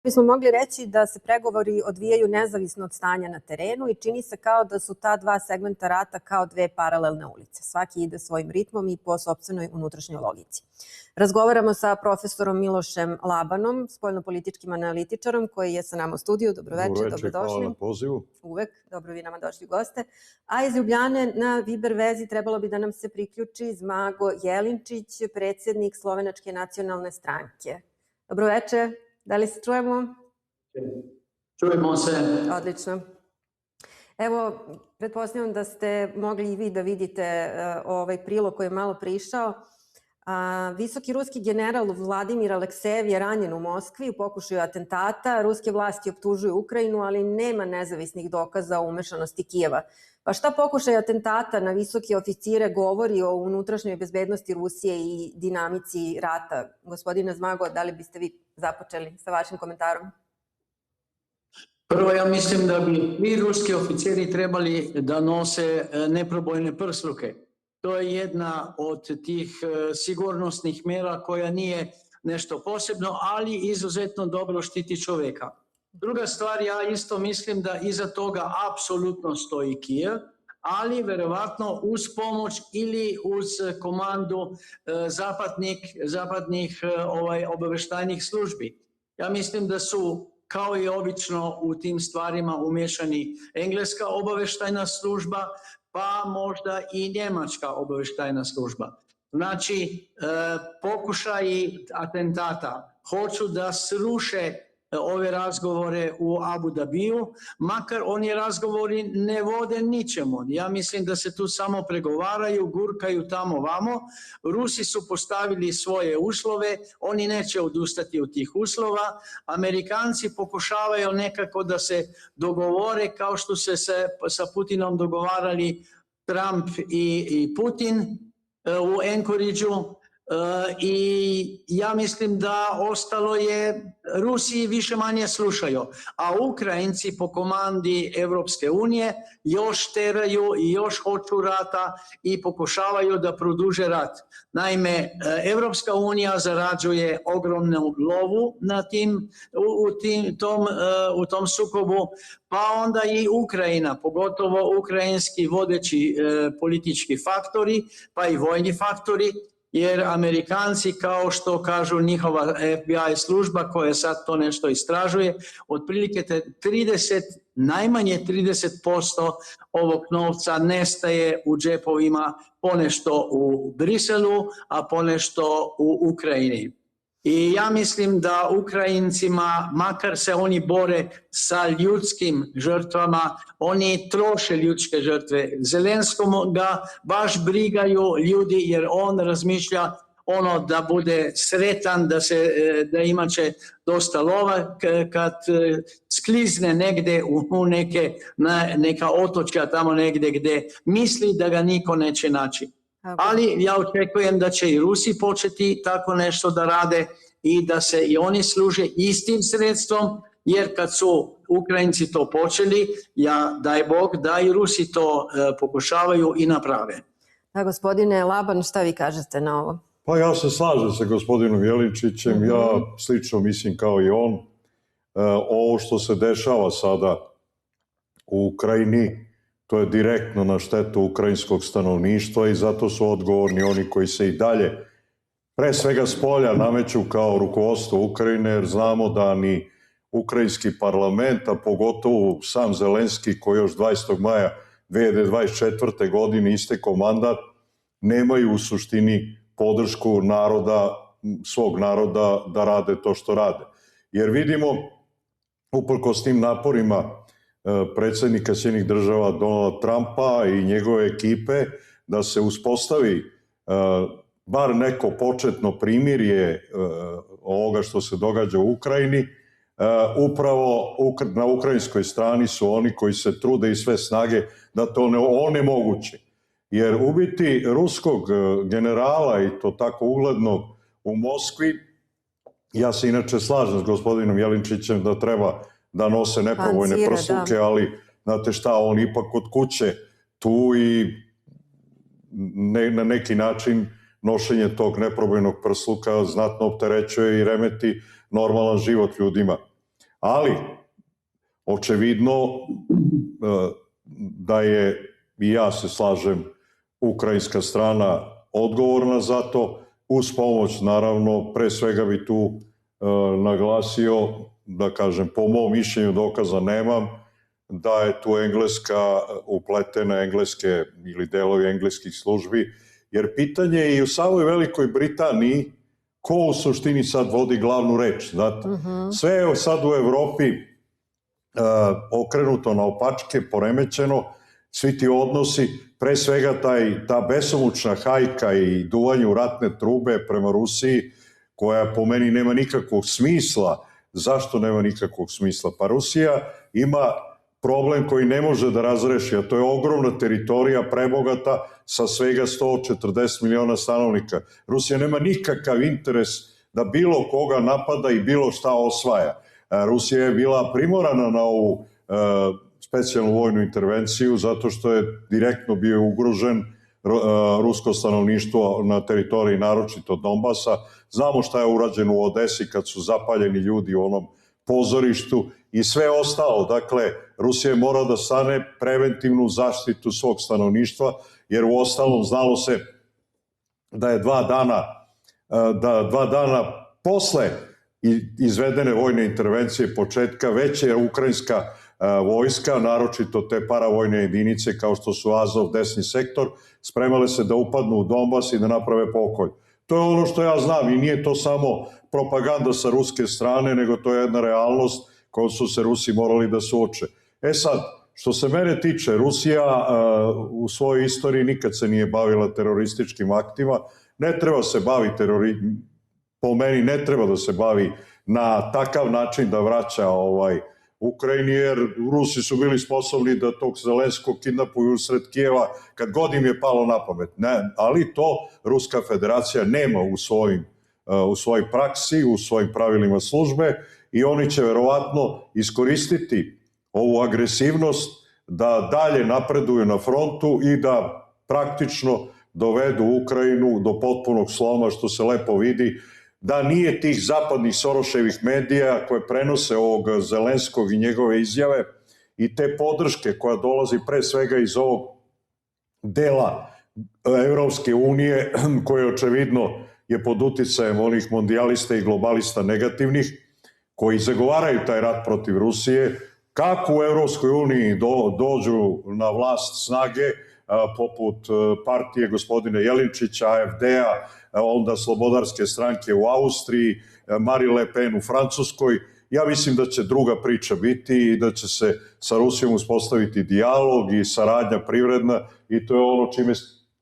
bismo mogli reći da se pregovori odvijaju nezavisno od stanja na terenu i čini se kao da su ta dva segmenta rata kao dve paralelne ulice. Svaki ide svojim ritmom i po sopstvenoj unutrašnjoj logici. Razgovaramo sa profesorom Milošem Labanom, spoljnopolitičkim analitičarom koji je sa nama u studiju. Dobroveče, dobrodošli. Hvala na pozivu. Uvek, dobro vi nama došli u goste. A iz Ljubljane na Viber vezi trebalo bi da nam se priključi Zmago Jelinčić, predsjednik Slovenačke nacionalne stranke. Dobroveče. Da li se čujemo? Čujemo se. Odlično. Evo, pretpostavljam da ste mogli i vi da vidite ovaj prilog koji je malo prišao. Visoki ruski general Vladimir Aleksejev je ranjen u Moskvi u pokušaju atentata. Ruske vlasti optužuju Ukrajinu, ali nema nezavisnih dokaza o umešanosti Kijeva. Pa šta pokušaj atentata na visoke oficire govori o unutrašnjoj bezbednosti Rusije i dinamici rata? Gospodine Zmago, da li biste vi započeli sa vašim komentarom? Prvo, ja mislim da bi mi ruski oficiri trebali da nose neprobojne prsluke. To je jedna od tih sigurnosnih mjera koja nije nešto posebno, ali izuzetno dobro štiti čovjeka. Druga stvar, ja isto mislim da iza toga apsolutno stoji Kijev, ali verovatno uz pomoć ili uz komandu zapadnih obavještajnih službi. Ja mislim da su kao i obično u tim stvarima umješani engleska obavještajna služba, pa možda i njemačka obavještajna služba. Znači, pokušaji atentata hoću da sruše ove razgovore u Abu Dhabiju, makar oni razgovori ne vode ničemu. Ja mislim da se tu samo pregovaraju, gurkaju tamo vamo. Rusi su postavili svoje uslove, oni neće odustati od tih uslova. Amerikanci pokušavaju nekako da se dogovore kao što se sa Putinom dogovarali Trump i Putin u Anchorageu. I ja mislim da ostalo je, Rusi više manje slušaju, a Ukrajinci po komandi Evropske unije još teraju i još hoću rata i pokušavaju da produže rat. Naime, Evropska unija zarađuje ogromnu lovu na u tom sukobu, pa onda i Ukrajina, pogotovo ukrajinski vodeći politički faktori, pa i vojni faktori, jer Amerikanci, kao što kažu njihova FBI služba koja sad to nešto istražuje, otprilike najmanje 30% ovog novca nestaje u džepovima, ponešto u Briselu, a ponešto u Ukrajini. I ja mislim da Ukrajincima, makar se oni bore sa ljudskim žrtvama, oni troše ljudske žrtve. Zelenskom ga baš brigaju ljudi jer on razmišlja da bude sretan, da imaće dosta lova kad sklizne negdje u neka otočka tamo negdje gdje misli da ga niko neće naći. Ali ja očekujem da će i Rusi početi tako nešto da rade i da se i oni služe istim sredstvom, jer kad su Ukrajinci to počeli, daj Bog da i Rusi to pokušavaju i naprave. Da, gospodine Laban, šta vi kažete na ovo? Pa ja se slažem sa gospodinom Jelinčićem, ja slično mislim kao i on. Ovo što se dešava sada u Ukrajini, to je direktno na štetu ukrajinskog stanovništva i zato su odgovorni oni koji se i dalje, pre svega s polja, nameću kao rukovodstvo Ukrajine, jer znamo da ni ukrajinski parlament, a pogotovo sam Zelenski koji još 20. maja 2024. godine istekao mandat, nemaju u suštini podršku svog naroda da rade to što rade. Jer vidimo, uprkos tim naporima predsjednika Sjedinjenih Država Donalda Trumpa i njegove ekipe da se uspostavi bar neko početno primirje ovoga što se događa u Ukrajini, upravo na ukrajinskoj strani su oni koji se trude i sve snage da to onemoguće. Jer ubiti ruskog generala i to tako uglednog u Moskvi, ja se inače slažem s gospodinom Jelinčićem da treba da nose neprobojne prsluke, ali znate šta, on ipak kod kuće tu i na neki način nošenje tog neprobojnog prsluka znatno opterećuje i remeti normalan život ljudima. Ali, očevidno da je, i ja se slažem, ukrajinska strana odgovorna za to, uz pomoć, naravno, pre svega bi tu naglasio, da kažem, po mom mišljenju dokaza nemam, da je tu Engleska upletena, engleske ili delovi engleskih službi, jer pitanje je i u samoj Velikoj Britaniji ko u suštini sad vodi glavnu reč, znate. Sve je sad u Evropi okrenuto naopačke, poremećeno, svi ti odnosi, pre svega ta besomučna hajka i duvanje u ratne trube prema Rusiji, koja po meni nema nikakvog smisla. Zašto nema nikakvog smisla? Pa Rusija ima problem koji ne može da razreši, a to je ogromna teritorija, prebogata, sa svega 140 miliona stanovnika. Rusija nema nikakav interes da bilo koga napada i bilo šta osvaja. Rusija je bila primorana na ovu specijalnu vojnu intervenciju zato što je direktno bio ugrožen rusko stanovništvo na teritoriji, naročito Donbasa. Znamo šta je urađeno u Odesi kad su zapaljeni ljudi u onom pozorištu i sve ostalo. Dakle, Rusija mora da stane preventivnu zaštitu svog stanovništva, jer u ostalom znalo se da je dva dana posle izvedene vojne intervencije početka već je ukrajinska vojska, naročito te paravojne jedinice kao što su Azov, desni sektor, spremale se da upadnu u Donbas i da naprave pokolj. To je ono što ja znam i nije to samo propaganda sa ruske strane, nego to je jedna realnost kojom su se Rusi morali da suoče. Sad, što se mene tiče, Rusija u svojoj istoriji nikad se nije bavila terorističkim aktima, ne treba se baviti po meni ne treba da se bavi na takav način da vraća Ukrajini, jer Rusi su bili sposobni da tog Zelenskog kidnapuju usred Kijeva kad god im je palo na pamet. Ali to Ruska federacija nema u svojoj praksi, u svojim pravilima službe i oni će verovatno iskoristiti ovu agresivnost da dalje napreduju na frontu i da praktično dovedu Ukrajinu do potpunog sloma, što se lepo vidi, da nije tih zapadnih Soroševih medija koje prenose ovog Zelenskog i njegove izjave i te podrške koja dolazi pre svega iz ovog dela Evropske unije, koje očevidno je pod uticajem onih mondijalista i globalista negativnih, koji zagovaraju taj rat protiv Rusije, kako u Evropskoj uniji dođu na vlast snage poput partije gospodina Jelinčića, AFD-a, onda Slobodarske stranke u Austriji, Marine Le Pen u Francuskoj. Ja mislim da će druga priča biti i da će se sa Rusijom uspostaviti dijalog i saradnja privredna i to je ono čime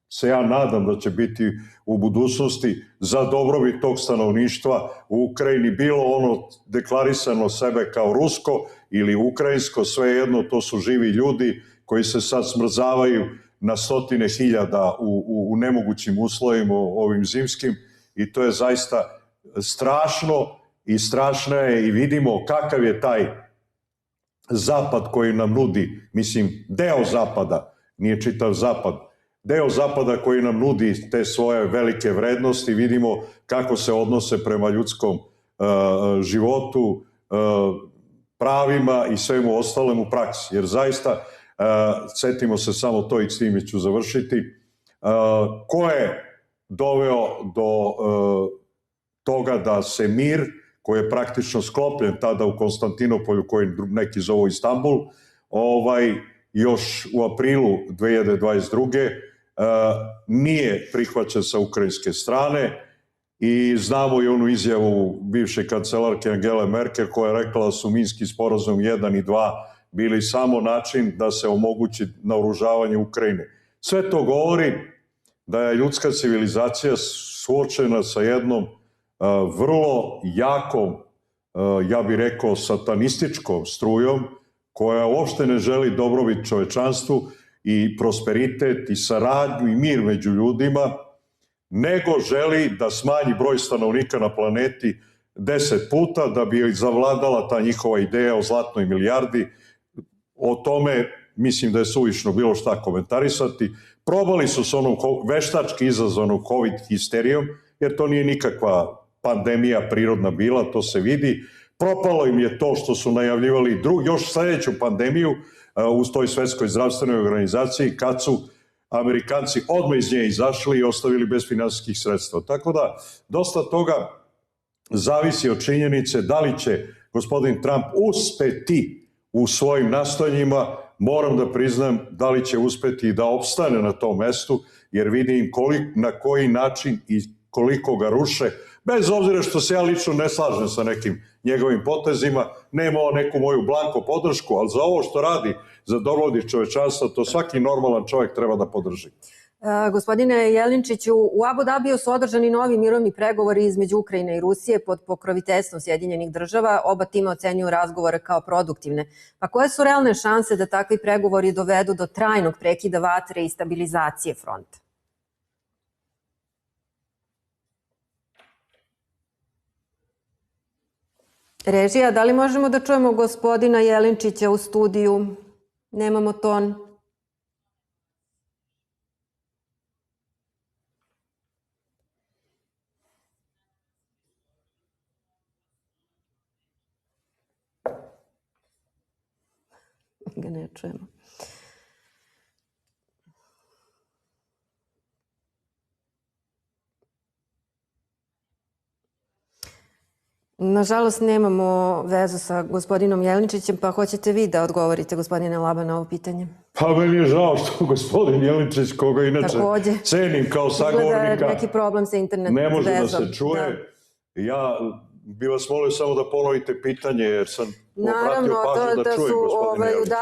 se ja nadam da će biti u budućnosti za dobrobit tog stanovništva u Ukrajini, bilo ono deklarisano sebe kao rusko ili ukrajinsko, svejedno, to su živi ljudi koji se sad smrzavaju na stotine hiljada u nemogućim uslovima ovim zimskim i to je zaista strašno i strašno je i vidimo kakav je taj zapad koji nam nudi, mislim deo zapada, nije čitav zapad, deo zapada koji nam nudi te svoje velike vrednosti, vidimo kako se odnose prema ljudskom životu, pravima i svemu ostalom u praksi, jer zaista setimo se samo to i s time ću završiti. Ko je doveo do toga da se mir, koji je praktično sklopljen tada u Konstantinopolju, koji neki zovu Istanbul, još u aprilu 2022. Nije prihvaćen sa ukrajinske strane i znamo i onu izjavu bivše kancelarke Angele Merkel koja je rekla da su Minski sporazum 1 i 2 bili samo način da se omogući naoružavanje Ukrajine. Sve to govori da je ljudska civilizacija suočena sa jednom vrlo jakom, ja bih rekao satanističkom strujom koja uopšte ne želi dobrobit čovečanstvu i prosperitet i saradnju i mir među ljudima, nego želi da smanji broj stanovnika na planeti 10 puta da bi zavladala ta njihova ideja o zlatnoj milijardi. O tome mislim da je suvišno bilo šta komentarisati. Probali su s onom veštački izazvanom COVID histerijom, jer to nije nikakva pandemija prirodna bila, to se vidi. propalo im je to što su najavljivali još sljedeću pandemiju u toj Svetskoj zdravstvenoj organizaciji, kad su Amerikanci odmah iz nje izašli i ostavili bez finansijskih sredstva. Tako da dosta toga zavisi od činjenice da li će gospodin Trump uspeti u svojim nastojanjima. Moram da priznam da li će uspeti da opstane na tom mestu, jer vidim na koji način i koliko ga ruše, bez obzira što se ja lično ne slažem sa nekim njegovim potezima, nema neku moju blanko podršku, ali za ovo što radi za dobrobit čovečanstva, to svaki normalan čovjek treba da podrži. Gospodine Jelinčiću, u Abu Dabiju su održani novi mirovni pregovori između Ukrajine i Rusije pod pokroviteljstvom Sjedinjenih država. Oba tima ocenjuju razgovore kao produktivne. Pa koje su realne šanse da takvi pregovori dovedu do trajnog prekida vatre i stabilizacije fronta? Režija, da li možemo da čujemo gospodina Jelinčića u studiju? Nemamo ton. Ga ne čujemo. Nažalost, nemamo vezu sa gospodinom Jelinčićem, pa hoćete vi da odgovorite, gospodine Laba, na ovo pitanje? Pa meni je žao što gospodin Jelinčić, koga inače cenim kao sagovornika, neki problem sa internet ne može vezom. da se čuje. Ja bi vas molio samo da ponovite pitanje, jer sam obratio pažnju da čujem gospodine Jelinčić.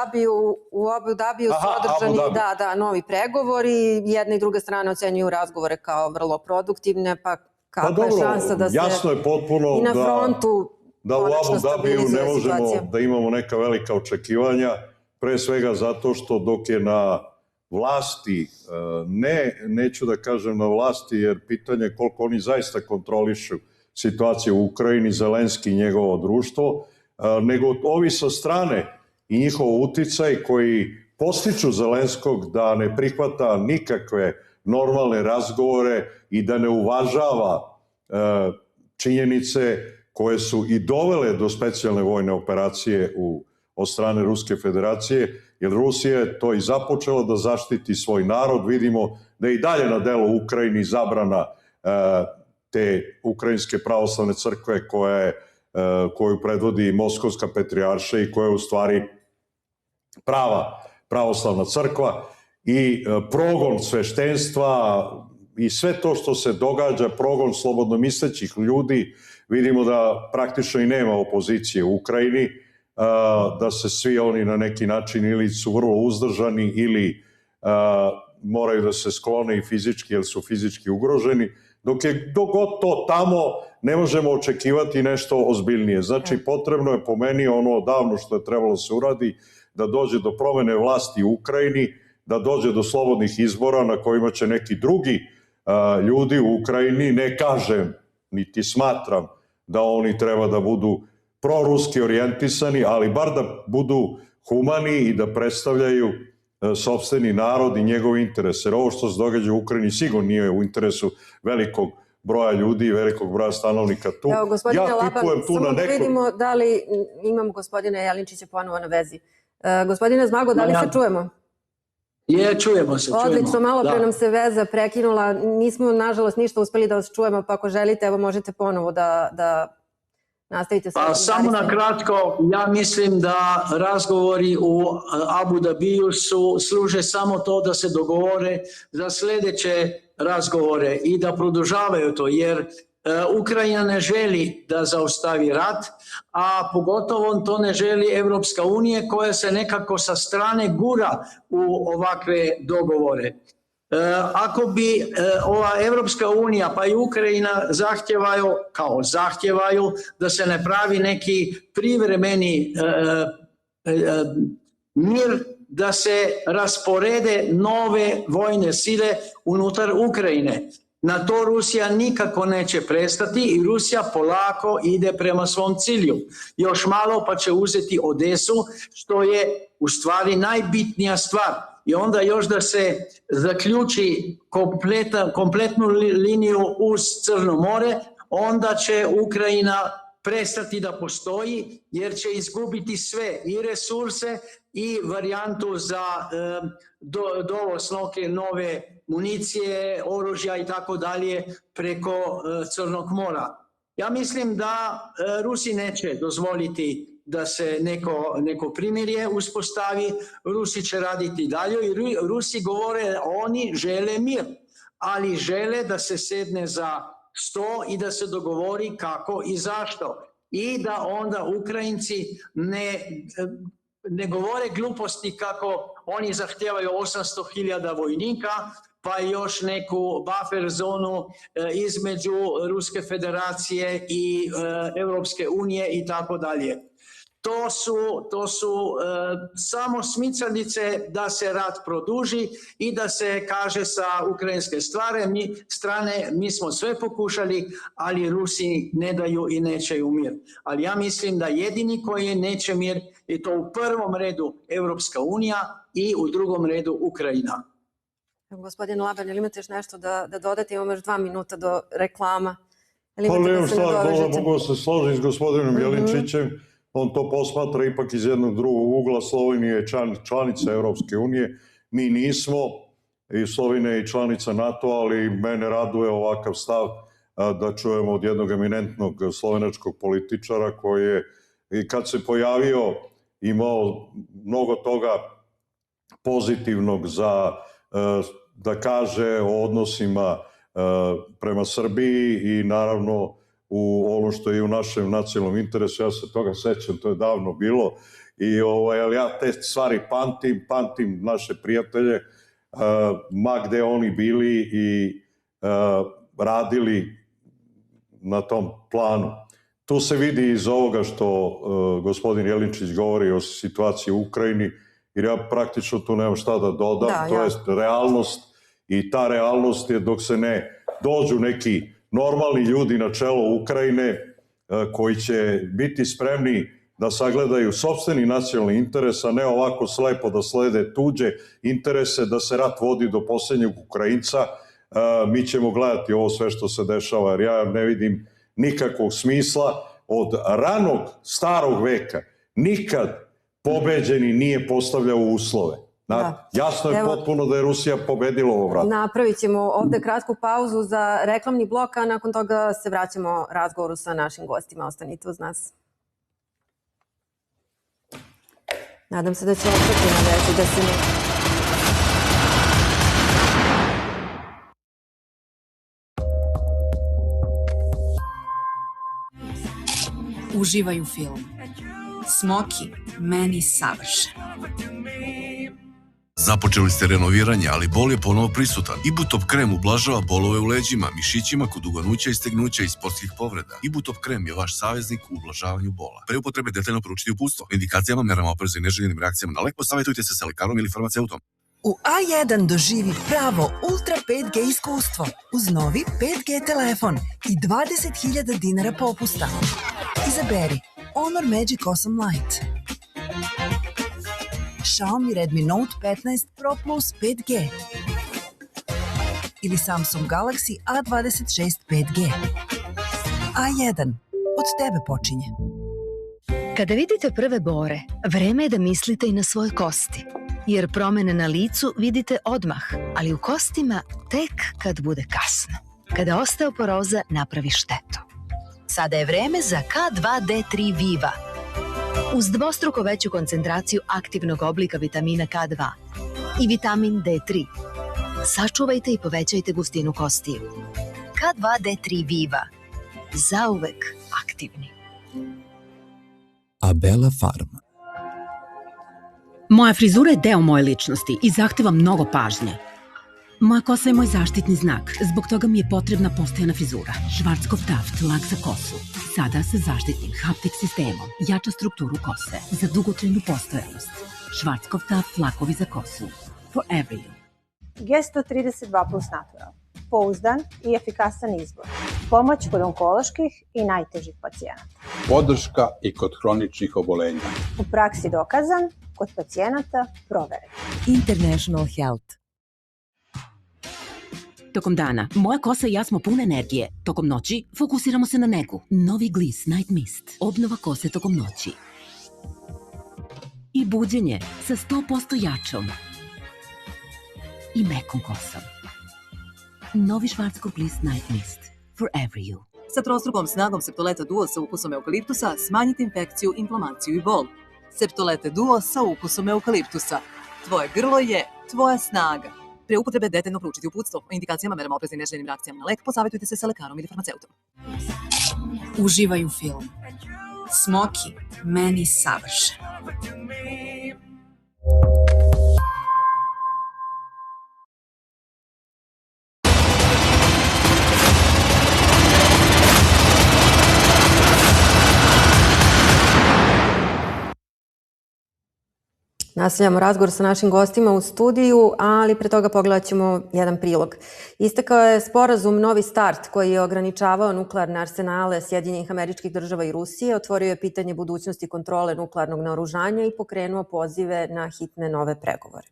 U Abu Dabiju su održani novi pregovori. Jedna i druga strana ocenjuju razgovore kao vrlo produktivne, pa kakva je šansa da se jasno je potpuno i na frontu da u Abu Dabiju ne možemo da imamo neka velika očekivanja, pre svega zato što dok je na vlasti, neću da kažem na vlasti, jer pitanje je koliko oni zaista kontrolišu situaciju u Ukrajini, Zelenski i njegovo društvo, nego ovi sa strane i njihov uticaj koji postiču Zelenskog da ne prihvata nikakve normalne razgovore i da ne uvažava činjenice koje su i dovele do specijalne vojne operacije od strane Ruske federacije, jer Rusija je to i započela da zaštiti svoj narod. Vidimo da je i dalje na delu u Ukrajini zabrana te Ukrajinske pravoslavne crkve koju predvodi Moskovska patrijaršija i koja je u stvari prava pravoslavna crkva, i progon sveštenstva i sve to što se događa, progon slobodno mislećih ljudi. Vidimo da praktično i nema opozicije u Ukrajini, da se svi oni na neki način ili su vrlo uzdržani ili moraju da se sklone i fizički jer su fizički ugroženi. Dok god to tamo, ne možemo očekivati nešto ozbiljnije. Znači, potrebno je po meni ono odavno što je trebalo se uradi, da dođe do promene vlasti u Ukrajini, da dođe do slobodnih izbora na kojima će neki drugi ljudi u Ukrajini, ne kažem, niti smatram da oni treba da budu proruski orijentisani, ali bar da budu humani i da predstavljaju sopstveni narod i njegov interes. Jer ovo što se događa u Ukrajini sigurno nije u interesu velikog broja ljudi i velikog broja stanovnika tu. Evo, gospodine Laban, samo da vidimo da li imamo gospodina Jelinčića ponovo na vezi. Gospodine Zmago, da li se čujemo? Čujemo se. Odlično, malo pre nam se veza prekinula. Nismo, nažalost, ništa uspeli da vas čujemo, pa ako želite, evo možete ponovo da nastavite. Pa samo na kratko, ja mislim da razgovori u Abu Dabiju služe samo to da se dogovore za sljedeće razgovore i da produžavaju to, jer Ukrajina ne želi da zaustavi rat, a pogotovo to ne želi Evropska unija koja se nekako sa strane gura u ovakve dogovore. Ako bi ova Evropska unija pa i Ukrajina zahtjevaju da se ne pravi neki privremeni mir, da se rasporede nove vojne sile unutar Ukrajine. Na to Rusija nikako neće prestati i Rusija polako ide prema svom cilju. Još malo pa će uzeti Odesu, što je u stvari najbitnija stvar. I onda još da se zaključi kompletnu liniju uz Crno more, onda će Ukrajina prestati da postoji jer će izgubiti sve i resurse i varijantu za dovoz nove municije, oružja i tako dalje preko Crnog mora. Ja mislim da Rusi neće dozvoliti da se neko primirje uspostavi, Rusi će raditi dalje i Rusi govore oni žele mir, ali žele da se sedne za sto i da se dogovori kako i zašto. I da onda Ukrajinci ne govore gluposti kako oni zahtijevaju 800.000 vojnika, pa još neku buffer zonu između Ruske federacije i Europske unije i tako dalje. To su samo smicalice da se rat produži i da se kaže sa ukrajinske strane mi smo sve pokušali, ali Rusi ne daju i nećeju mir. Ali ja mislim da jedini koji neće mir je to u prvom redu Europska unija i u drugom redu Ukrajina. Gospodin Laban, ili imate još nešto da dodate? Imamo još 2 minuta do reklama. Pa lijevo stvar, mogu se složiti s gospodinom Jelinčićem. On to posmatra ipak iz jednog drugog ugla. Slovenija je članica Europske unije. Mi nismo, i Slovenija je članica NATO, ali mene raduje ovakav stav da čujemo od jednog eminentnog slovenačkog političara koji je, i kad se pojavio, imao mnogo toga pozitivnog za da kaže o odnosima prema Srbiji i naravno u ono što je u našem nacionalnom interesu. Ja se toga sećam, to je davno bilo, ali ja te stvari pamtim naše prijatelje, ma gde oni bili i radili na tom planu. Tu se vidi iz ovoga što gospodin Jelinčić govori o situaciji u Ukrajini, jer ja praktično tu nemam šta da dodam, to je realnost i ta realnost je dok se ne dođu neki normalni ljudi na čelo Ukrajine koji će biti spremni da sagledaju sopstveni nacionalni interes, a ne ovako slepo da slede tuđe interese, da se rat vodi do posljednjeg Ukrajinca, mi ćemo gledati ovo sve što se dešava, jer ja ne vidim nikakvog smisla. Od ranog starog veka nikad pobeđeni nije postavljao uslove. Jasno je potpuno da je Rusija pobedila ovo rat. Napravit ćemo ovde kratku pauzu za reklamni blok, a nakon toga se vraćamo razgovoru sa našim gostima. Ostanite uz nas. Nadam se da će ostati na vezi, da se ne... Uživaj u filmu. Smoky, meni savršen. Započeli ste renoviranje, ali bol je ponovo prisutan. Ibutop krem ublažava bolove u leđima, mišićima kod uganuća i stegnuća i sportskih povreda. Ibutop krem je vaš saveznik u ublažavanju bola. Pre upotrebe detaljno proučiti uputstvo. Indikacijama, merama opreza i neželjenim reakcijama na lek posavjetujte se sa lekarom ili farmaceutom. U A1 doživi pravo Ultra 5G iskustvo uz novi 5G telefon i 20.000 dinara popusta. Izaberi Honor Magic 8 Lite, Xiaomi Redmi Note 15 Pro Plus 5G ili Samsung Galaxy A26 5G. A1, od tebe počinje. Kada vidite prve bore, vreme je da mislite i na svoje kosti. Jer promene na licu vidite odmah, ali u kostima tek kad bude kasno. Kada osteoporoza napravi štetu. Sada je vreme za K2D3 Viva. Uz dvostruko veću koncentraciju aktivnog oblika vitamina K2 i vitamin D3. Sačuvajte i povećajte gustinu kostiju. K2D3 Viva. Zauvek aktivni. Abela Farma. Moja frizura je deo moje ličnosti i zahteva mnogo pažnje. Moja kosa je moj zaštitni znak, zbog toga mi je potrebna postojana frizura. Schwarzkopf Taft, lak za kosu. Sada sa zaštitnim haptik sistemom, jača strukturu kose za dugotrajnu postojanost. Schwarzkopf Taft, lakovi za kosu. For every you. G132 plus Natural. Pouzdan i efikasan izbor. Pomoć kod onkoloških i najtežih pacijenata. Podrška i kod hroničnih obolenja. U praksi dokazan, kod pacijenata proveren. International Health. Tokom dana, moja kosa i ja smo pune energije. Tokom noći, fokusiramo se na negu. Novi Gliss Night Mist. Obnova kose tokom noći. I buđenje sa 100% jačom i mekom kosom. Novi Schwarzkopf Gliss Night Mist. For every you. Sa trostrukom snagom Septoleta Duo sa ukusom eukaliptusa smanjite infekciju, inflamaciju i bol. Septolete Duo sa ukusom eukaliptusa. Tvoje grlo je tvoja snaga. Pre upotrebe detaljno proučiti uputstvo o indikacijama, merama opreza i neželjenim reakcijama na lek, posavjetujte se sa lekarom ili farmaceutom. Uživaj u filmu. Smoky, meni savršen. Nastavljamo razgovor sa našim gostima u studiju, ali pre toga pogledat ćemo jedan prilog. Istekao je sporazum Novi start koji je ograničavao nuklearne arsenale Sjedinjenih Američkih Država i Rusije, otvorio je pitanje budućnosti kontrole nuklearnog naoružanja i pokrenuo pozive na hitne nove pregovore.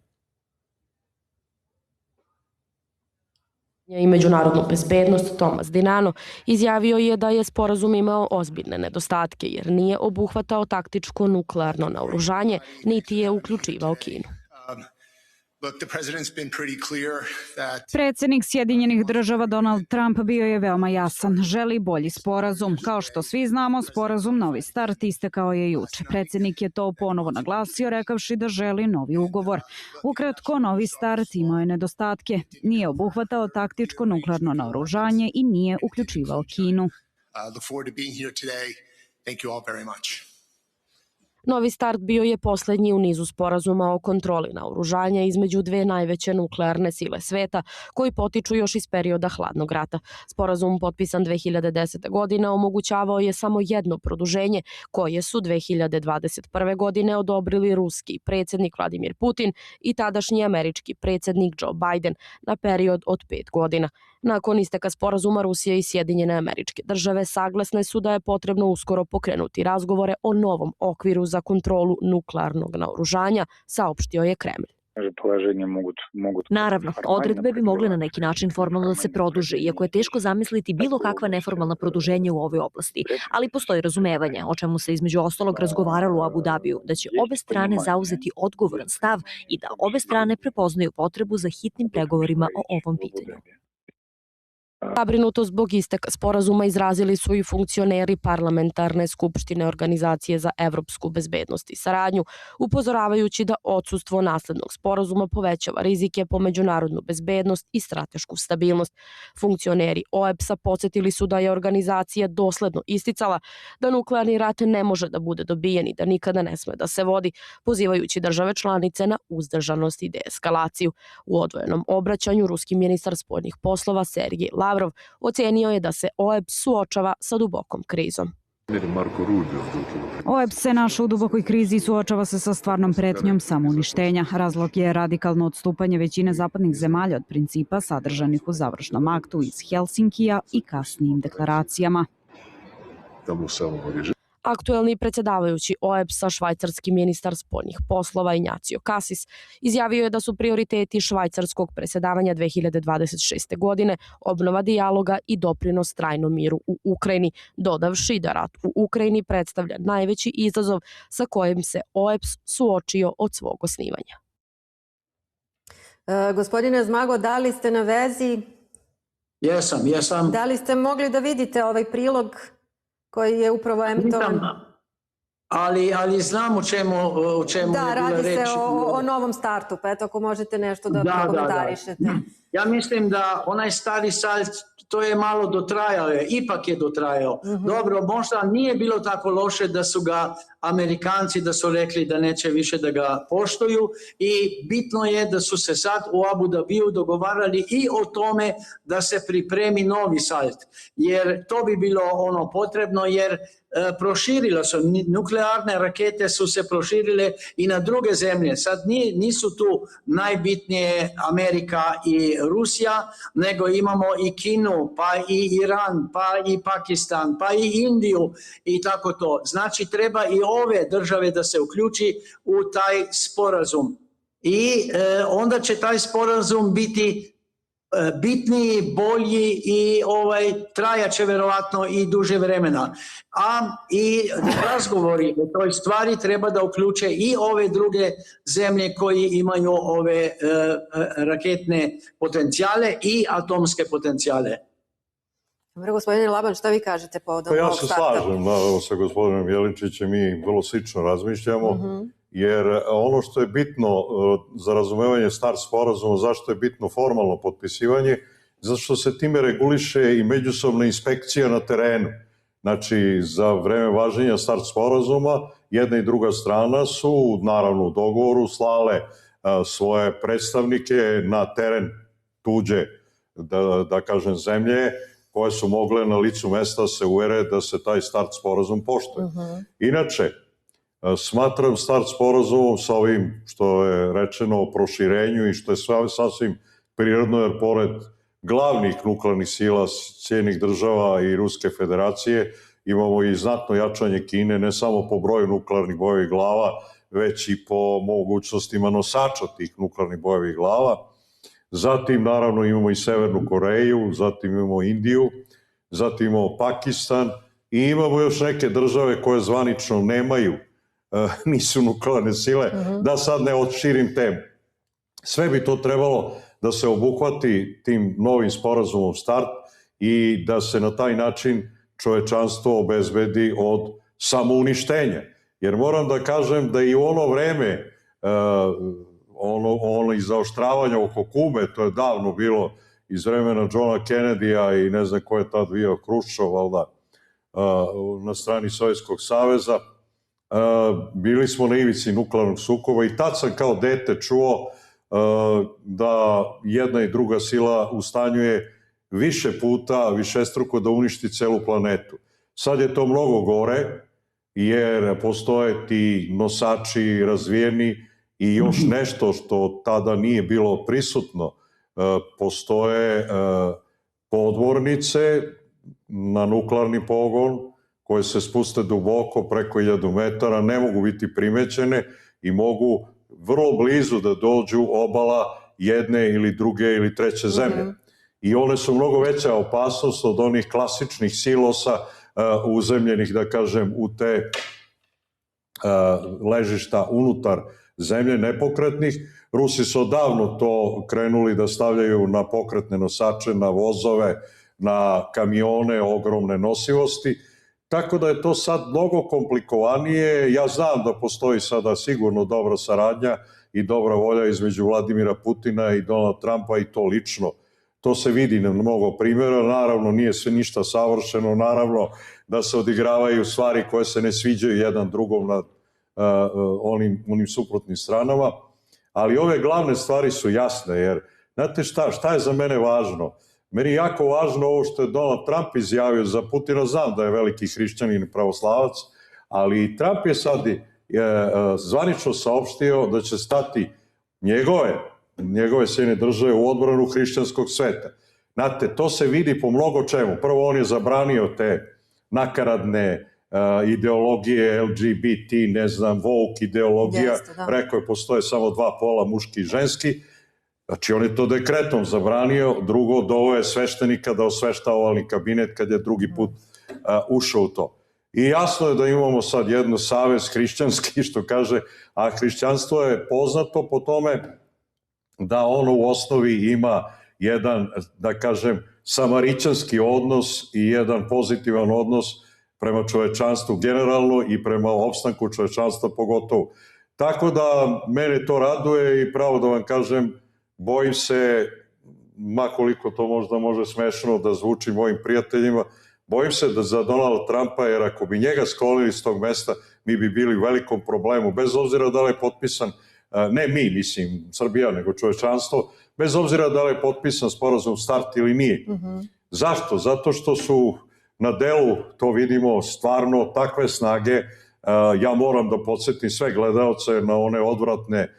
I međunarodnu bezbednost Tomas Dinano izjavio je da je sporazum imao ozbiljne nedostatke jer nije obuhvatao taktičko nuklearno naoružanje niti je uključivao Kinu. Predsjednik Sjedinjenih Država Donald Trump bio je veoma jasan. Želi bolji sporazum. Kao što svi znamo, sporazum Novi start istekao je juče. Predsjednik je to ponovo naglasio, rekavši da želi novi ugovor. Ukratko, Novi start imao je nedostatke. Nije obuhvatao taktičko nuklearno naoružanje i nije uključivao Kinu. Novi start bio je posljednji u nizu sporazuma o kontroli naoružanja između dve najveće nuklearne sile sveta, koji potiču još iz perioda Hladnog rata. Sporazum potpisan 2010. godine omogućavao je samo jedno produženje, koje su 2021. godine odobrili ruski predsjednik Vladimir Putin i tadašnji američki predsjednik Joe Biden na period od 5 godina. Nakon isteka sporazuma, Rusija i Sjedinjene Američke Države saglasne su da je potrebno uskoro pokrenuti razgovore o novom okviru za kontrolu nuklearnog naoružanja, saopštio je Kremlj. Naravno, odredbe bi mogle na neki način formalno da se produže, iako je teško zamisliti bilo kakva neformalna produženja u ovoj oblasti, ali postoji razumevanje, o čemu se između ostalog razgovaralo u Abu Dabiju, da će obe strane zauzeti odgovoran stav i da obe strane prepoznaju potrebu za hitnim pregovorima o ovom pitanju. Zabrinutost zbog isteka sporazuma izrazili su i funkcioneri parlamentarne skupštine Organizacije za evropsku bezbednost i saradnju, upozoravajući da odsustvo naslednog sporazuma povećava rizike po međunarodnu bezbednost i stratešku stabilnost. Funkcioneri OEBS-a podsjetili su da je organizacija dosledno isticala da nuklearni rat ne može da bude dobijen i da nikada ne sme da se vodi, pozivajući države članice na uzdržanost i deeskalaciju. U odvojenom obraćanju ruski ministar spoljnih poslova Sergej Lavrov ocenio je da se OEBS suočava sa dubokom krizom. OEBS se našao u dubokoj krizi i suočava se sa stvarnom pretnjom samouništenja. Razlog je radikalno odstupanje većine zapadnih zemalja od principa sadržanih u završnom aktu iz Helsinkija i kasnijim deklaracijama. Aktuelni predsjedavajući OEBS-a, švajcarski ministar spoljnih poslova Ignacio Cassis, izjavio je da su prioriteti švajcarskog predsjedavanja 2026. godine obnova dijaloga i doprinos trajnom miru u Ukrajini, dodavši da rat u Ukrajini predstavlja najveći izazov sa kojim se OEBS suočio od svog osnivanja. Gospodine Zmago, da li ste na vezi? Jesam. Da li ste mogli da vidite ovaj prilog koji je upravo emitovan? Ali znam o čemu je bila reč. Da, radi se o novom startu, pa eto ako možete nešto da komentarišete. Ja mislim da onaj stari start, to je malo dotrajao, ipak je dotrajao. Dobro, možda nije bilo tako loše da su ga Amerikanci da su rekli da neće više da ga poštuju i bitno je da su se sad u Abu Dabiju dogovarali i o tome da se pripremi novi start. Jer to bi bilo ono potrebno jer proširilo su, nuklearne rakete su se proširile i na druge zemlje. Sad nisu tu najbitnije Amerika i Rusija, nego imamo i Kinu, pa i Iran, pa i Pakistan, pa i Indiju i tako to. Znači treba i ove države da se uključi u taj sporazum. I onda će taj sporazum biti bitniji, bolji i trajaće verovatno i duže vremena. A i razgovori o toj stvari treba da uključe i ove druge zemlje koji imaju ove raketne potencijale i atomske potencijale. Dobro, gospodine Laban, šta vi kažete povodom ovog starta? Ja se slažem sa gospodinom Jeličićem, mi vrlo slično razmišljamo, jer ono što je bitno za razumevanje START sporazuma, zašto je bitno formalno potpisivanje, zato što se time reguliše i međusobna inspekcija na terenu. Znači, za vreme važenja START sporazuma, jedna i druga strana su, naravno u dogovoru, slale svoje predstavnike na teren tuđe, da kažem, zemlje, koje su mogle na licu mesta se uvere da se taj START sporazum poštuje. Inače, smatram START sporazumom sa ovim što je rečeno o proširenju i što je sasvim prirodno, jer pored glavnih nuklearnih sila Sjedinjenih država i Ruske federacije imamo i znatno jačanje Kine, ne samo po broju nuklearnih bojevih glava, već i po mogućnostima nosača tih nuklearnih bojevih glava. Zatim, naravno, imamo i Severnu Koreju, zatim imamo Indiju, zatim imamo Pakistan i imamo još neke države koje zvanično nemaju, nisu nuklearne sile, da sad ne odširim temu. Sve bi to trebalo da se obuhvati tim novim sporazumom START i da se na taj način čovečanstvo obezbedi od samouništenja. Jer moram da kažem da i u ono vreme ono izaoštravanja oko Kube, to je davno bilo iz vremena Johna Kennedy-a i ne znam ko je tad bio, Hruščov, valjda, na strani Sovjetskog saveza, bili smo na ivici nuklearnog sukoba i tad sam kao dete čuo da jedna i druga sila u stanju je više puta, višestruko da uništi celu planetu. Sad je to mnogo gore, jer postoje ti nosači razvijeni i još nešto što tada nije bilo prisutno. Postoje podmornice na nuklearni pogon koje se spuste duboko preko 1000 metara, ne mogu biti primećene i mogu vrlo blizu da dođu obala jedne ili druge ili treće zemlje. I one su mnogo veća opasnost od onih klasičnih silosa uzemljenih, da kažem, u te ležišta unutar zemlje nepokretnih. Rusi su odavno to krenuli da stavljaju na pokretne nosače, na vozove, na kamione, ogromne nosivosti. Tako da je to sad mnogo komplikovanije. Ja znam da postoji sada sigurno dobra saradnja i dobra volja između Vladimira Putina i Donalda Trumpa i to lično. To se vidi na mnogo primjera. Naravno, nije sve ništa savršeno. Naravno da se odigravaju stvari koje se ne sviđaju jedan drugom na onim suprotnim stranama. Ali ove glavne stvari su jasne, jer znate šta je za mene važno? Meni je jako važno ovo što je Donald Trump izjavio za Putina. Znam da je veliki hrišćanin i pravoslavac, ali Trump je sad zvanično saopštio da će stati njegove Sjedinjene države u odbranu hrišćanskog sveta. Znate, to se vidi po mnogo čemu. Prvo, on je zabranio te nakaradne ideologije LGBT, ne znam, woke ideologija. Rekao je postoje samo dva pola, muški i ženski. Znači, on je to dekretom zabranio. Drugo, doveo je sveštenika da osvešta ovalni kabinet kad je drugi put ušao u to. I jasno je da imamo sad jedno savez hrišćanski, što kaže, a hrišćanstvo je poznato po tome da ono u osnovi ima jedan, da kažem, samarićanski odnos i jedan pozitivan odnos prema čovečanstvu generalno i prema opstanku čovečanstva pogotovo. Tako da mene to raduje i pravo da vam kažem, bojim se, makoliko to možda može smešno da zvuči mojim prijateljima, bojim se da za Donalda Trumpa, jer ako bi njega sklonili s tog mesta, mi bi bili u velikom problemu, bez obzira da li je potpisan, ne mi, mislim, Srbija, nego čovečanstvo, bez obzira da li je potpisan sporazum START ili nije. Zašto? Zato što su na delu, to vidimo, stvarno takve snage. Ja moram da podsjetim sve gledaoce na one odvratne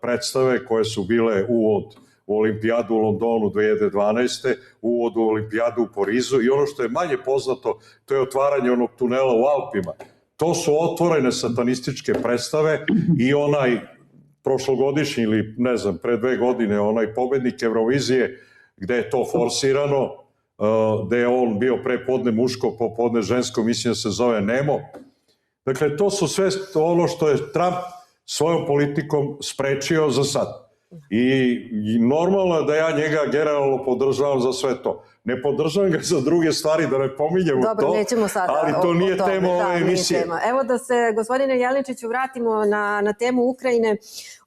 predstave koje su bile uvod u olimpijadu u Londonu 2012. Uvod u olimpijadu u Parizu i ono što je manje poznato, to je otvaranje onog tunela u Alpima. To su otvorene satanističke predstave i onaj prošlogodišnji ili ne znam, pre 2 godine, onaj pobednik Eurovizije gde je to forsirano, gde je on bio prepodne muško, popodne žensko, mislim da se zove Nemo. Dakle, to su sve ono što je Trump svojom politikom sprečio za sad. I normalno je da ja njega generalno podržavam za sve to. Ne podržavam ga za druge stvari, da ne pominjemo Dobro, to, nećemo sada ali to nije tome. tema ove emisije. Evo da se, gospodine Jeleničiću, vratimo na temu Ukrajine.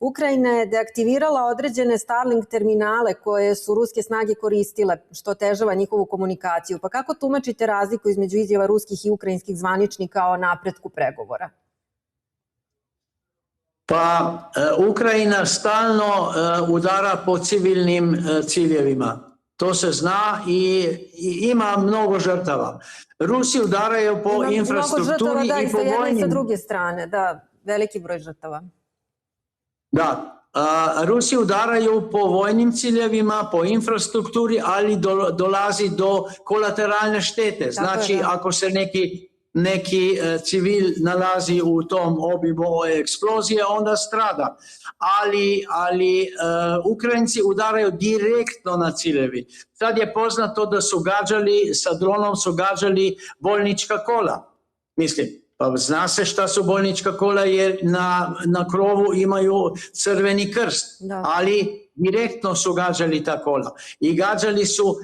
Ukrajina je deaktivirala određene Starlink terminale koje su ruske snage koristile, što otežava njihovu komunikaciju. Pa kako tumačite razliku između izjava ruskih i ukrajinskih zvaničnika o napretku pregovora? Pa Ukrajina stalno udara po civilnim ciljevima. To se zna i ima mnogo žrtava. Rusi udaraju po infrastrukturi i po vojnim... Mnogo žrtava, da, i sa jedne i sa druge strane, da, veliki broj žrtava. Da, Rusi udaraju po vojnim ciljevima, po infrastrukturi, ali dolazi do kolateralne štete. Znači, ako se neki civil nalazi u tom obimu eksplozije, onda strada. Ali Ukrajinci udaraju direktno na ciljevi. Sad je poznato da su gađali, sa dronom su gađali bolnička kola. Mislim, pa zna se šta su bolnička kola jer na krovu imaju crveni krst, ali direktno su gađali ta kola. I gađali su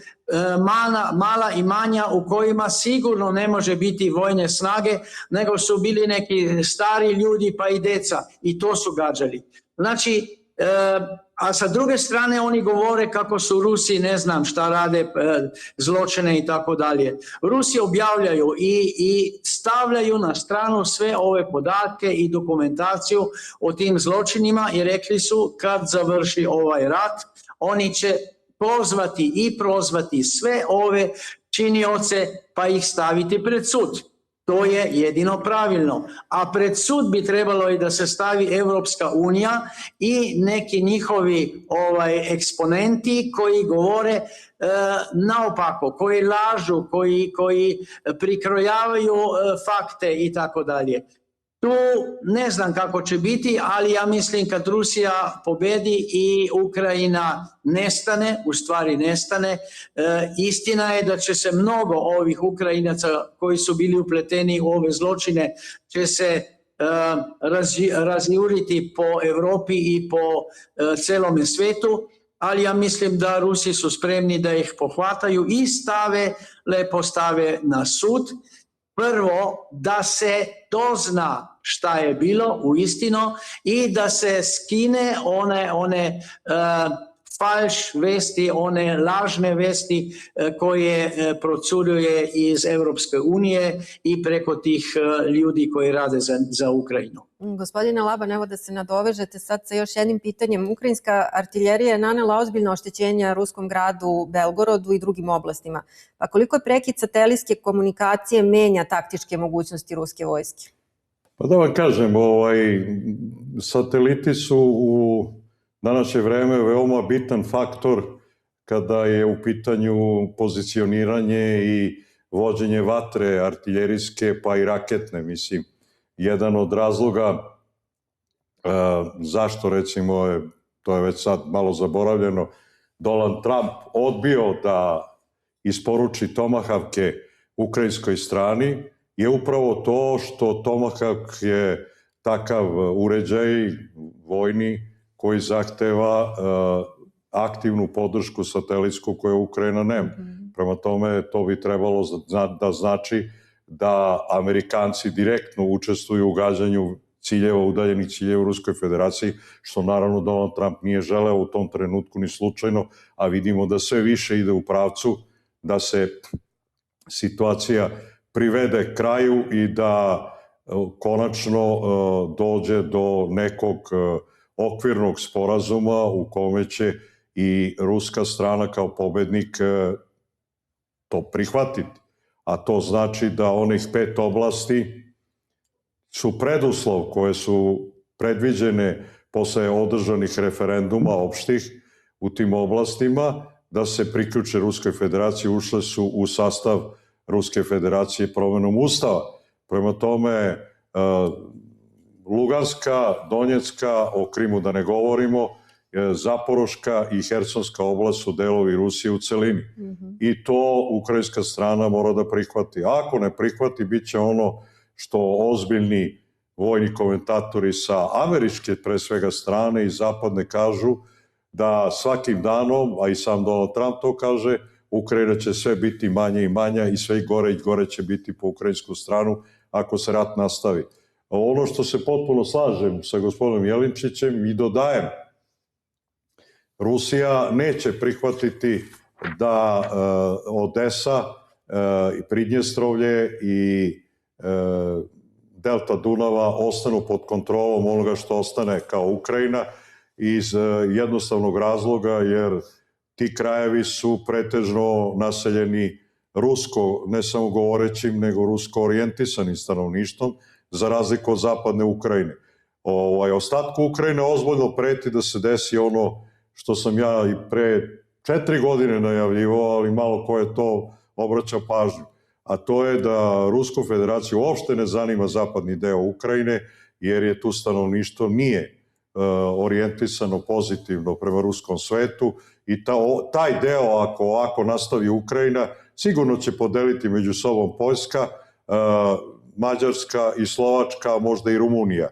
mala imanja u kojima sigurno ne može biti vojne snage, nego su bili neki stari ljudi pa i deca i to su gađali. Znači, a sa druge strane oni govore kako su Rusi ne znam šta rade, zločine i tako dalje. Rusi objavljaju i stavljaju na stranu sve ove podatke i dokumentaciju o tim zločinima i rekli su kad završi ovaj rat, oni će pozvati i prozvati sve ove činioce pa ih staviti pred sud. To je jedino pravilno. A pred sud bi trebalo i da se stavi Evropska unija i neki njihovi eksponenti koji govore naopako, koji lažu, koji prikrojavaju fakte i tako dalje. Tu ne znam kako će biti, ali ja mislim kad Rusija pobedi i Ukrajina nestane, u stvari nestane, istina je da će se mnogo ovih Ukrajinaca koji su bili upleteni u ove zločine će se razjuriti po Evropi i po celome svetu, ali ja mislim da Rusi su spremni da ih pohvataju i lepo stave na sud. Prvo, da se dozna šta je bilo uistinu i da se skine one falš vesti, one lažne vesti koje procuruje iz Evropske unije i preko tih ljudi koji rade za Ukrajinu. Gospodine Laban, evo da se nadovežete sad sa još jednim pitanjem. Ukrajinska artiljerija je nanela ozbiljna oštećenja ruskom gradu Belgorodu i drugim oblastima. Pa koliko je prekid satelitske komunikacije menja taktičke mogućnosti ruske vojske? Pa da vam kažem, sateliti su u današnje vreme veoma bitan faktor kada je u pitanju pozicioniranje i vođenje vatre artiljerijske pa i raketne, mislim. Jedan od razloga zašto, recimo, to je već sad malo zaboravljeno, Donald Trump odbio da isporuči Tomahawke ukrajinskoj strani, je upravo to što Tomahawk je takav uređaj vojni koji zahteva aktivnu podršku satelitsku koju Ukrajina nema. Prema tome, to bi trebalo da znači da Amerikanci direktno učestvuju u gađanju ciljeva, udaljenih ciljeva u Ruskoj federaciji, što naravno Donald Trump nije želeo u tom trenutku ni slučajno, a vidimo da sve više ide u pravcu da se situacija privede kraju i da konačno dođe do nekog okvirnog sporazuma u kome će i ruska strana kao pobednik to prihvatiti. A to znači da onih 5 oblasti su preduslov koje su predviđene posle održanih referenduma opštih u tim oblastima da se priključe Ruskoj federaciji, ušle su u sastav Ruske federacije promenom Ustava. Prema tome, Luganska, Donjecka, o Krimu da ne govorimo, Zaporoška i Hersonska oblast su delovi Rusije u celini. I to ukrajinska strana mora da prihvati. Ako ne prihvati, bit će ono što ozbiljni vojni komentatori sa američke, pre svega, strane i zapadne kažu, da svakim danom, a i sam Donald Trump to kaže, Ukrajina će sve biti manja i manja i sve gore i gore će biti po ukrajinsku stranu ako se rat nastavi. Ono što se potpuno slažem sa gospodinom Jelinčićem i dodajem, Rusija neće prihvatiti da Odesa, Pridnjestrovlje i delta Dunava ostanu pod kontrolom onoga što ostane kao Ukrajina iz jednostavnog razloga jer ti krajevi su pretežno naseljeni rusko, ne samo govorećim, nego rusko orijentisanim stanovništvom, za razliku od zapadne Ukrajine. Ostatku Ukrajine ozbiljno preti da se desi ono što sam ja i pre 4 godine najavljivao, ali malo ko je to obraća pažnju. A to je da Rusku federaciju uopšte ne zanima zapadni deo Ukrajine, jer je tu stanovništvo nije orijentisano pozitivno prema ruskom svetu i taj deo, ako ovako nastavi Ukrajina, sigurno će podeliti među sobom Poljska, Mađarska i Slovačka, možda i Rumunija.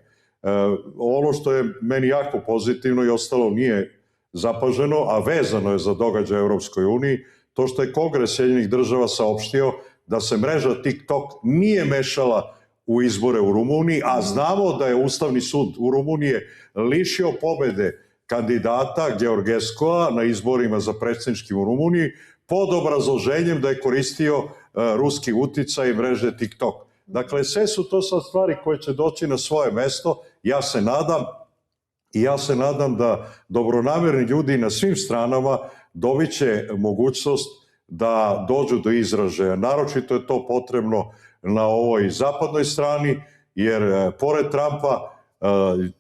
Ono što je meni jako pozitivno i ostalo nije zapaženo, a vezano je za događaje u Europskoj uniji, to što je Kongres Sjedinjenih država saopštio da se mreža TikTok nije mešala u izbore u Rumuniji, a znamo da je Ustavni sud u Rumuniji lišio pobede kandidata Georgescova na izborima za predsjednički u Rumuniji pod obrazloženjem da je koristio ruski uticaj mreže TikTok. Dakle, sve su to sad stvari koje će doći na svoje mesto. Ja se nadam da dobronamerni ljudi na svim stranama dobit će mogućnost da dođu do izražaja. Naročito je to potrebno na ovoj zapadnoj strani, jer pored Trumpa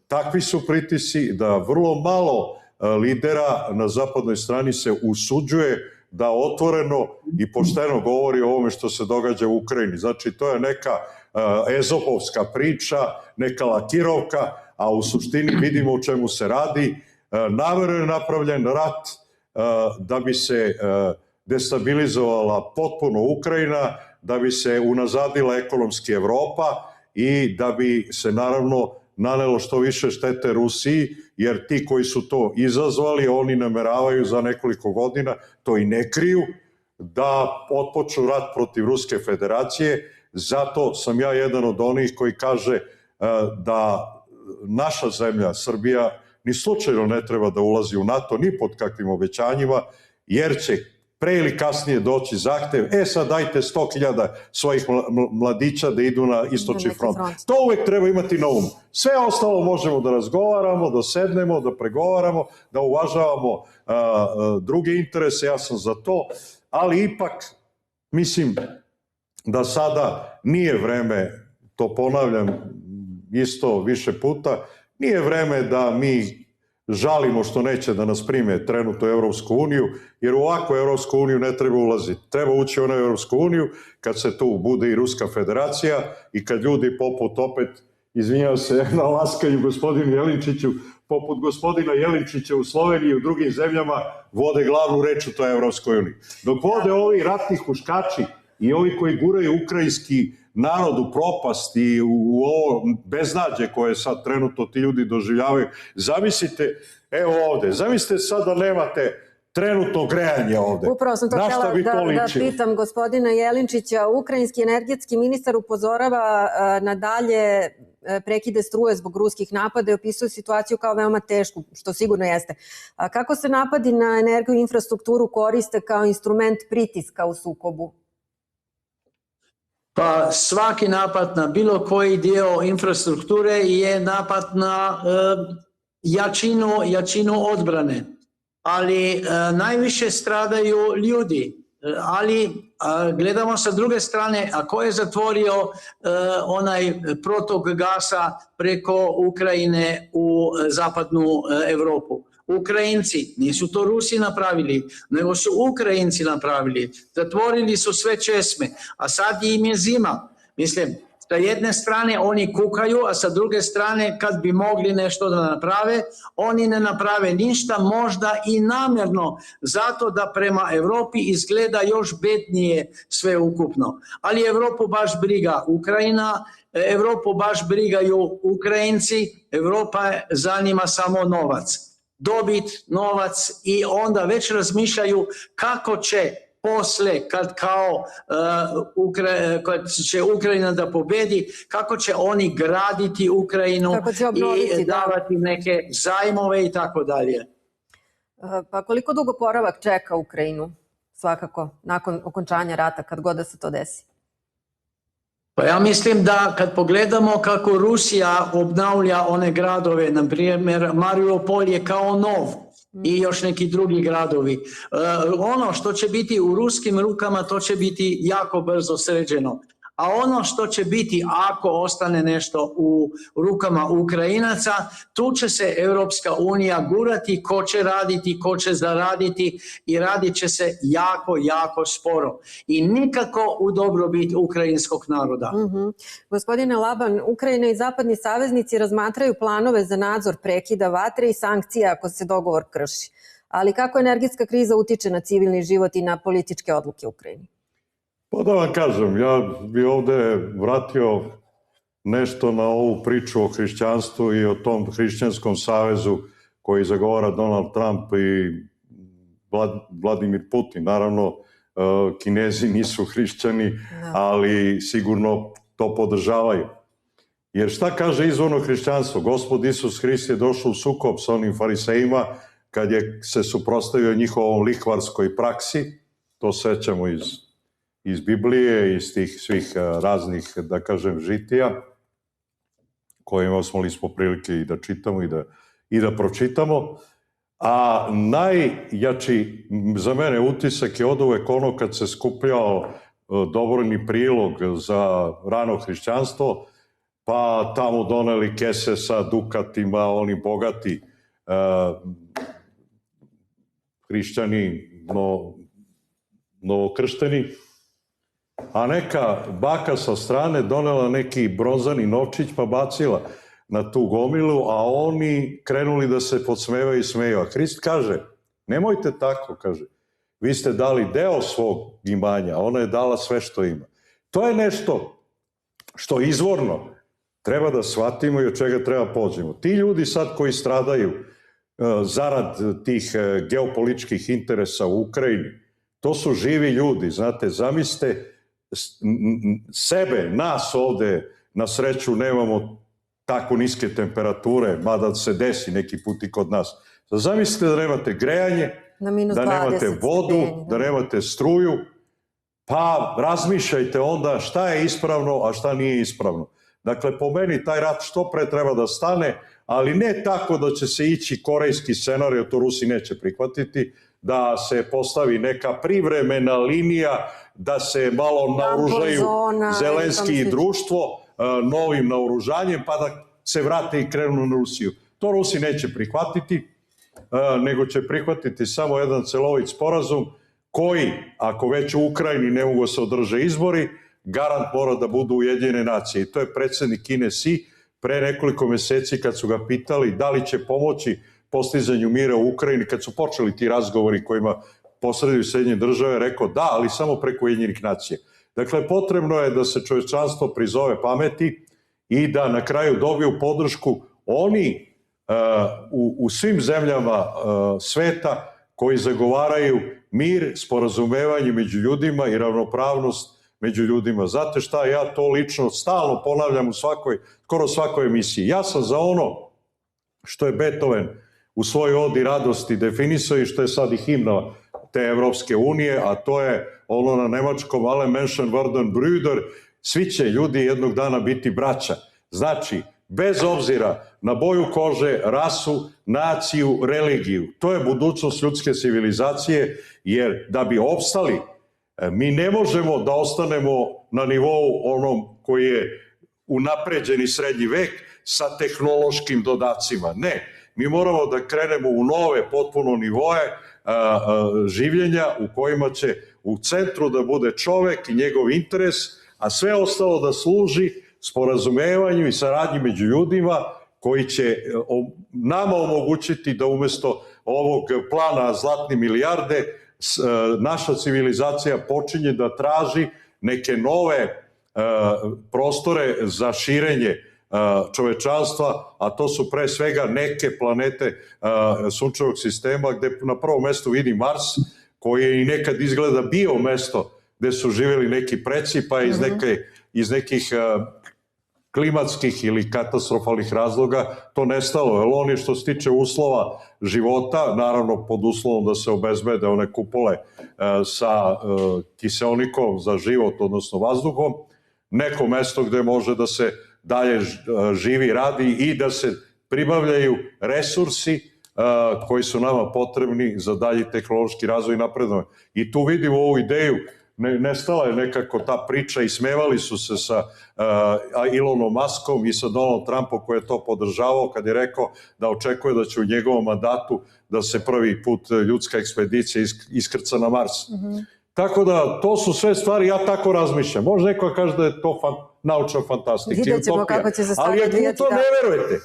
takvi su pritisci da vrlo malo lidera na zapadnoj strani se usuđuje da otvoreno i pošteno govori o ovome što se događa u Ukrajini. Znači, to je neka ezopovska priča, neka lakirovka, a u suštini vidimo o čemu se radi. Namerno je napravljen rat da bi se destabilizovala potpuno Ukrajina, da bi se unazadila ekonomski Evropa i da bi se naravno nanelo što više štete Rusiji, jer ti koji su to izazvali, oni nameravaju za nekoliko godina, to i ne kriju, da otpočnu rat protiv Ruske federacije. Zato sam ja jedan od onih koji kaže da naša zemlja, Srbija, ni slučajno ne treba da ulazi u NATO, ni pod kakvim obećanjima, jer će pre ili kasnije doći zahtev, sad dajte 100.000 svojih mladića da idu na istočni front. To uvek treba imati na umu. Sve ostalo možemo da razgovaramo, da sednemo, da pregovaramo, da uvažavamo druge interese, ja sam za to, ali ipak mislim da sada nije vreme, to ponavljam isto više puta, nije vreme da mi žalimo što neće da nas prime trenutno u Evropsku uniju, jer u ovakvu Evropsku uniju ne treba ulaziti. Treba ući u onu Evropsku uniju kad se tu bude i Ruska federacija i kad ljudi poput opet, izvinjavam se na laskanju gospodinu Jelinčiću, poput gospodina Jelinčića u Sloveniji i u drugim zemljama vode glavnu reč u toj Evropskoj uniji. Dok vode ovi ratni huškači i ovi koji guraju ukrajinski narod u propast i u ovo beznađe koje sad trenutno ti ljudi doživljavaju. Zamislite, evo ovde, zamislite sad da nemate trenutno grejanje ovde. Upravo sam to htjela da pitam gospodina Jelinčića. Ukrajinski energetski ministar upozorava na dalje prekide struje zbog ruskih napada i opisuje situaciju kao veoma tešku, što sigurno jeste. Kako se napadi na energiju i infrastrukturu koriste kao instrument pritiska u sukobu? Pa svaki napad na bilo koji dio infrastrukture je napad na jačinu odbrane, ali najviše stradaju ljudi. Ali gledamo sa druge strane, a ko je zatvorio onaj protok gasa preko Ukrajine u zapadnu Evropu? Ukrajinci, nisu to Rusi napravili, nego su Ukrajinci napravili. Zatvorili su sve česme, a sad im je zima. Mislim, Sa jedne strane oni kukaju, a sa druge strane kad bi mogli nešto da naprave, oni ne naprave ništa, možda i namjerno, zato da prema Evropi izgleda još bednije sve ukupno. Ali Evropu baš briga Ukrajina, Evropu baš brigaju Ukrajinci, Evropa zanima samo novac. Dobit, novac i onda već razmišljaju kako će posle kad kad će Ukrajina da pobedi, kako će oni graditi Ukrajinu i davati neke zajmove i tako dalje. Pa koliko dugo oporavak čeka Ukrajinu svakako nakon okončanja rata kad god da se to desi? Pa ja mislim da kad pogledamo kako Rusija obnavlja one gradove, na primjer Mariupol je kao nov i još neki drugi gradovi. Ono što će biti u ruskim rukama to će biti jako brzo sređeno. A ono što će biti ako ostane nešto u rukama Ukrajinaca, tu će se Europska unija gurati ko će raditi, ko će zaraditi i radit će se jako, jako sporo. I nikako u dobrobit ukrajinskog naroda. Gospodine Laban, Ukrajina i zapadni saveznici razmatraju planove za nadzor prekida vatre i sankcija ako se dogovor krši. Ali kako energetska kriza utiče na civilni život i na političke odluke u Ukrajini? Pa da vam kažem, ja bi ovde vratio nešto na ovu priču o hrišćanstvu i o tom hrišćanskom savezu koji zagovara Donald Trump i Vladimir Putin. Naravno, Kinezi nisu hrišćani, ali sigurno to podržavaju. Jer šta kaže izvorno hrišćanstvo? Gospod Isus Hrist je došao u sukob sa onim farisejima kad je se suprotstavio njihovom lihvarskoj praksi, to sećamo iz Biblije, iz tih svih raznih, da kažem, žitija, kojima smo li smo prilike i da čitamo i da pročitamo. A najjači za mene utisak je od uvek ono kad se skupljao dobrovoljni prilog za rano hrišćanstvo, pa tamo doneli kese sa dukatima, oni bogati hrišćani, novokršteni, a neka baka sa strane donela neki bronzani novčić pa bacila na tu gomilu, a oni krenuli da se podsmevaju i smeju. A Hrist kaže, nemojte tako, kaže, vi ste dali deo svog imanja, ona je dala sve što ima. To je nešto što izvorno treba da shvatimo i od čega treba pođemo. Ti ljudi sad koji stradaju zarad tih geopolitičkih interesa u Ukrajini, to su živi ljudi, znate, zamislite sebe, nas ovde, na sreću nemamo tako niske temperature, mada se desi neki put i kod nas. Zamislite da nemate grejanje, da nemate vodu, da nemate struju, pa razmišljajte onda šta je ispravno, a šta nije ispravno. Dakle, po meni taj rat što pre treba da stane, ali ne tako da će se ići korejski scenario, to Rusi neće prihvatiti, da se postavi neka privremena linija, da se malo naoružaju Zelenski i društvo novim naoružanjem, pa da se vrate i krenu na Rusiju. To Rusi neće prihvatiti, nego će prihvatiti samo jedan celovit sporazum koji, ako već u Ukrajini ne mogu se održe izbori, garant mora da budu Ujedinjene nacije. I to je predsjednik Kine Xi pre nekoliko meseci kad su ga pitali da li će pomoći postizanju mira u Ukrajini, kad su počeli ti razgovori kojima posreduju Sjedinjene države, rekao da, ali samo preko Ujedinjenih nacija. Dakle, potrebno je da se čovečanstvo prizove pameti i da na kraju dobiju podršku oni u svim zemljama sveta koji zagovaraju mir, sporazumevanje među ljudima i ravnopravnost među ljudima. Znate šta, ja to lično stalno ponavljam u skoro svakoj emisiji. Ja sam za ono što je Beethoven u svojoj odi radosti definisao i što je sad i himna te Evropske unije, a to je ono na nemačkom Alle Menschen werden Brüder, svi će ljudi jednog dana biti braća. Znači, bez obzira na boju kože, rasu, naciju, religiju. To je budućnost ljudske civilizacije, jer da bi opstali, mi ne možemo da ostanemo na nivou onom koji je unapređeni srednji vek sa tehnološkim dodacima. Ne, mi moramo da krenemo u nove potpuno nivoje življenja u kojima će u centru da bude čovek i njegov interes, a sve ostalo da služi sporazumevanju i saradnji među ljudima koji će nama omogućiti da umjesto ovog plana zlatne milijarde naša civilizacija počinje da traži neke nove prostore za širenje čovečanstva, a to su pre svega neke planete sunčevog sistema gde na prvom mestu vidi Mars, koji je i nekad izgleda bio mesto gde su živjeli neki preci, pa iz nekih klimatskih ili katastrofalnih razloga to nestalo, jer on je što se tiče uslova života, naravno pod uslovom da se obezbede one kupole sa kiseonikom za život, odnosno vazduhom, neko mesto gde može da se dalje živi, radi i da se pribavljaju resursi koji su nama potrebni za dalji tehnološki razvoj i napredovanje. I tu vidimo ovu ideju, nestala je nekako ta priča i smevali su se sa Elonom Muskom i sa Donald Trumpom koji je to podržavao kad je rekao da očekuje da će u njegovom mandatu da se prvi put ljudska ekspedicija iskrca na Mars. Tako da to su sve stvari, ja tako razmišljam. Može neko kaže da je to naučna fantastika. Vidjet ćemo kako će se stvari ali odvijati. Ali ako to ne verujete,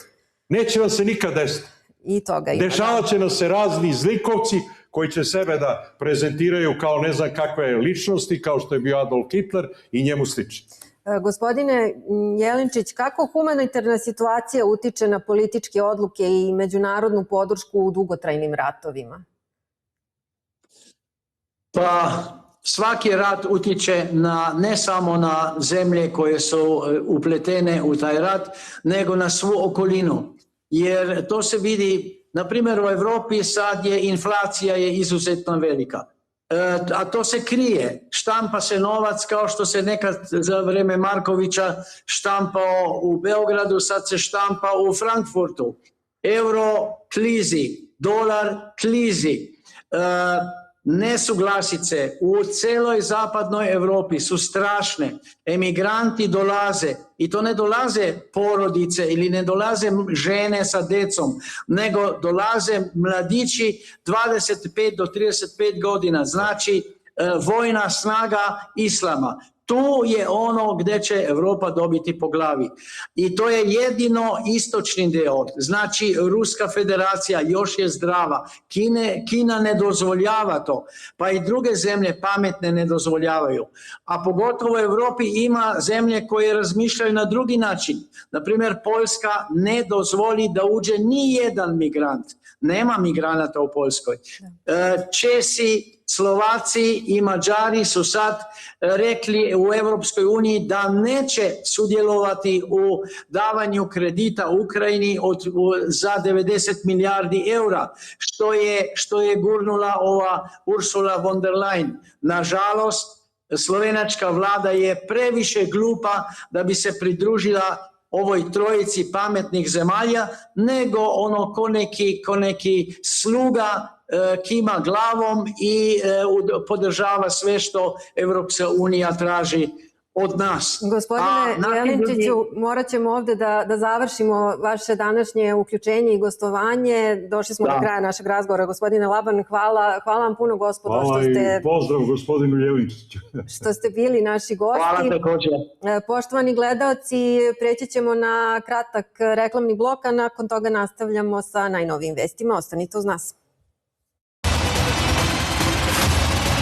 neće vam se nikad desiti. I toga ima. Dešavat će nam se razni zlikovci koji će sebe da prezentiraju kao ne znam kakve ličnosti, kao što je bio Adolf Hitler i njemu slični. Gospodine Jelinčić, kako humanitarna situacija utiče na političke odluke i međunarodnu podršku u dugotrajnim ratovima? Pa svaki rat utiče ne samo na zemlje koje su upletene u taj rat, nego na svu okolinu. Jer to se vidi, na primjer u Europi sad inflacija je izuzetno velika. A to se krije, štampa se novac kao što se nekad za vreme Markovića štampao u Beogradu, sad se štampa u Frankfurtu. Euro klizi, dolar klizi. Nesuglasice u celoj zapadnoj Europi su strašne. Emigranti dolaze i to ne dolaze porodice ili ne dolaze žene sa decom, nego dolaze mladići 25 do 35 godina, znači vojna snaga islama. Tu je ono gdje će Europa dobiti po glavi. I to je jedino istočni deo. Znači, Ruska federacija još je zdrava. Kina ne dozvoljava to. Pa i druge zemlje pametne ne dozvoljavaju. A pogotovo u Europi ima zemlje koje razmišljaju na drugi način. Naprimjer, Poljska ne dozvoli da uđe ni jedan migrant. Nema migranata u Poljskoj. Česi, Slovaci i Mađari su sad rekli u Europskoj uniji da neće sudjelovati u davanju kredita Ukrajini za 90 milijardi eura, što je gurnula ova Ursula von der Leyen. Nažalost, slovenačka vlada je previše glupa da bi se pridružila ovoj trojici pametnih zemalja, nego ono ko neki sluga kima glavom i podržava sve što Evropska unija traži od nas. Gospodine Jelinčiću, morat ćemo ovdje da završimo vaše današnje uključenje i gostovanje. Došli smo do kraja našeg razgovora. Gospodine Laban, hvala vam puno, gospodo. Hvala i pozdrav gospodinu Jelinčiću. Što ste bili naši gosti. Hvala također. Poštovani gledaoci, preći ćemo na kratak reklamni blok, a nakon toga nastavljamo sa najnovijim vestima. Ostanite uz nas.